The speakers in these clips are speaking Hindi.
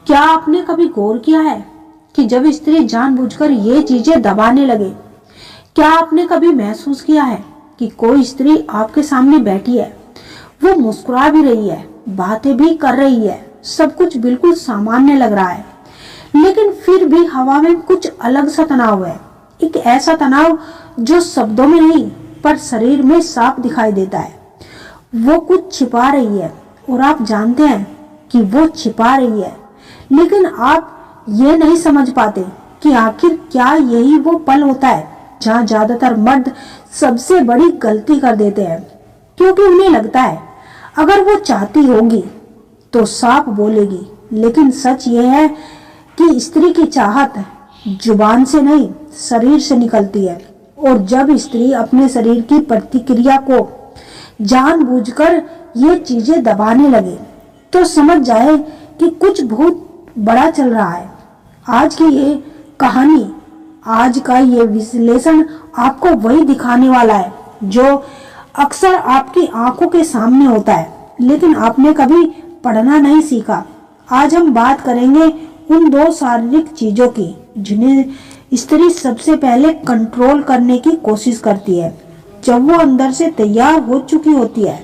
क्या आपने कभी गौर किया है कि जब स्त्री जानबूझकर ये चीजें दबाने लगे, क्या आपने कभी महसूस किया है कि कोई स्त्री आपके सामने बैठी है, वो मुस्कुरा भी रही है, बातें भी कर रही है, सब कुछ बिल्कुल सामान्य लग रहा है, लेकिन फिर भी हवा में कुछ अलग सा तनाव है। एक ऐसा तनाव जो शब्दों में नहीं पर शरीर में साफ दिखाई देता है। वो कुछ छिपा रही है और आप जानते हैं कि वो छिपा रही है, लेकिन आप ये नहीं समझ पाते कि आखिर क्या यही वो पल होता है जहाँ ज्यादातर मर्द सबसे बड़ी गलती कर देते हैं, क्योंकि उन्हें लगता है अगर वो चाहती होगी तो साफ बोलेगी। लेकिन सच ये है कि स्त्री की चाहत जुबान से नहीं शरीर से निकलती है, और जब स्त्री अपने शरीर की प्रतिक्रिया को जानबूझकर ये चीजें दबाने लगे तो समझ जाए कि कुछ बहुत बड़ा चल रहा है। आज की ये कहानी, आज का ये विश्लेषण आपको वही दिखाने वाला है जो अक्सर आपकी आंखों के सामने होता है, लेकिन आपने कभी पढ़ना नहीं सीखा। आज हम बात करेंगे उन दो शारीरिक चीजों की जिन्हें स्त्री सबसे पहले कंट्रोल करने की कोशिश करती है जब वो अंदर से तैयार हो चुकी होती है,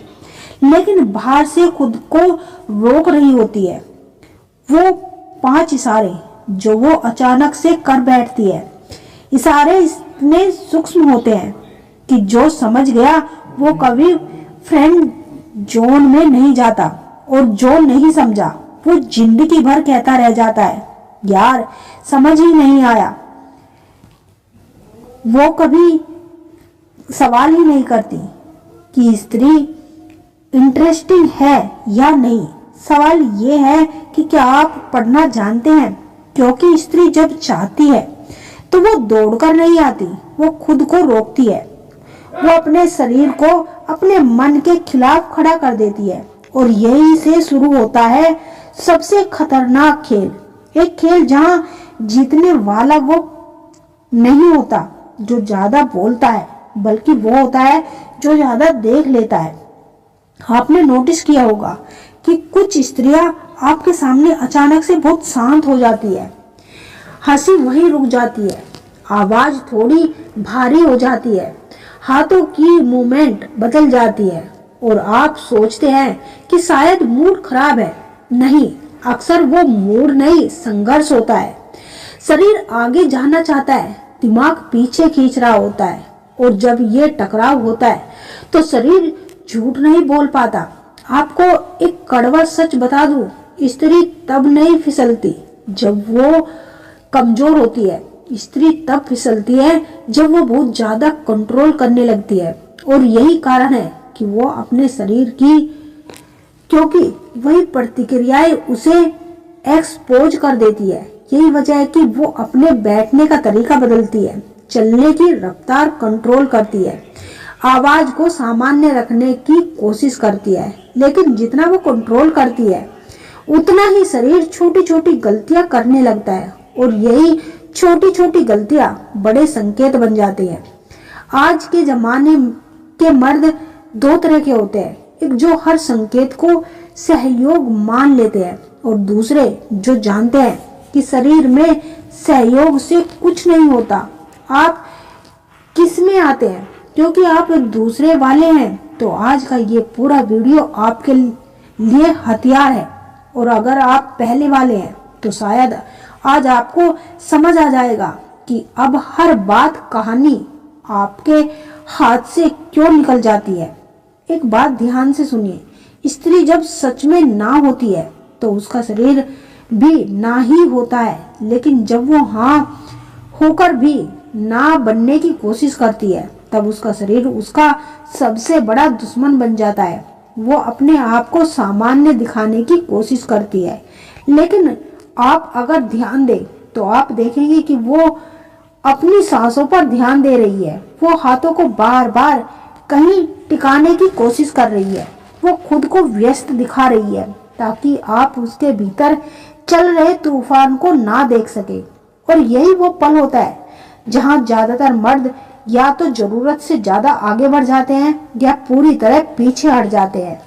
लेकिन बाहर से खुद को रोक रही होती है। वो 5 इशारे जो वो अचानक से कर बैठती है। इशारे इतने सूक्ष्म होते हैं कि जो समझ गया वो कभी फ्रेंड जोन में नहीं जाता, और जो नहीं समझा वो जिंदगी भर कहता रह जाता है, यार समझ ही नहीं आया। वो कभी सवाल ही नहीं करती कि स्त्री इंटरेस्टिंग है या नहीं। सवाल ये है कि क्या आप पढ़ना जानते हैं, क्योंकि स्त्री जब चाहती है तो वो दौड़कर नहीं आती, वो खुद को रोकती है। वो अपने शरीर को अपने मन के खिलाफ खड़ा कर देती है, और यही से शुरू होता है सबसे खतरनाक खेल। एक खेल जहां जीतने वाला वो नहीं होता जो ज्यादा बोलता है, बल्कि वो होता है जो ज्यादा देख लेता है। आपने नोटिस किया होगा कि कुछ स्त्रियां आपके सामने अचानक से बहुत शांत हो जाती है, हंसी वहीं रुक जाती है, आवाज थोड़ी भारी हो जाती है, हाथों की मूवमेंट बदल जाती है, और आप सोचते हैं कि शायद मूड खराब है। नहीं, अक्सर वो मूड नहीं, संघर्ष होता है। शरीर आगे जाना चाहता है, दिमाग पीछे खींच रहा होता है, और जब ये टकराव होता है तो शरीर झूठ नहीं बोल पाता। आपको एक कड़वा सच बता दूं, स्त्री तब नहीं फिसलती जब वो कमजोर होती है। स्त्री तब फिसलती है जब वो बहुत ज्यादा कंट्रोल करने लगती है, और यही कारण है कि वो अपने शरीर की, क्योंकि वही प्रतिक्रियाएं उसे एक्सपोज कर देती है। यही वजह है कि वो अपने बैठने का तरीका बदलती है, चलने की रफ्तार कंट्रोल करती है, आवाज को सामान्य रखने की कोशिश करती है। लेकिन जितना वो कंट्रोल करती है उतना ही शरीर छोटी छोटी गलतियां करने लगता है, और यही छोटी छोटी गलतियां बड़े संकेत बन जाती हैं। आज के जमाने के मर्द 2 तरह के होते हैं, एक जो हर संकेत को सहयोग मान लेते हैं, और दूसरे जो जानते हैं कि शरीर में सहयोग से कुछ नहीं होता। आप किस में आते हैं, क्योंकि आप एक दूसरे वाले हैं, तो आज का ये पूरा वीडियो आपके लिए हथियार है। और अगर आप पहले वाले हैं तो शायद आज आपको समझ आ जाएगा कि अब हर बात कहानी आपके हाथ से क्यों निकल जाती है। एक बात ध्यान से सुनिए, स्त्री जब सच में ना होती है तो उसका शरीर भी ना ही होता है, लेकिन जब वो हाँ होकर भी ना बनने की कोशिश करती है तब उसका शरीर उसका सबसे बड़ा दुश्मन बन जाता है। वो अपने आप को सामान्य दिखाने की कोशिश करती है, लेकिन आप अगर ध्यान दें तो आप देखेंगे कि वो अपनी सांसों पर ध्यान दे रही है। वो हाथों को बार बार कहीं टिकाने की कोशिश कर रही है, वो खुद को व्यस्त दिखा रही है ताकि आप उसके भीतर चल रहे तूफान को ना देख सके। और यही वो पल होता है जहां ज्यादातर मर्द या तो जरूरत से ज्यादा आगे बढ़ जाते हैं या पूरी तरह पीछे हट जाते हैं।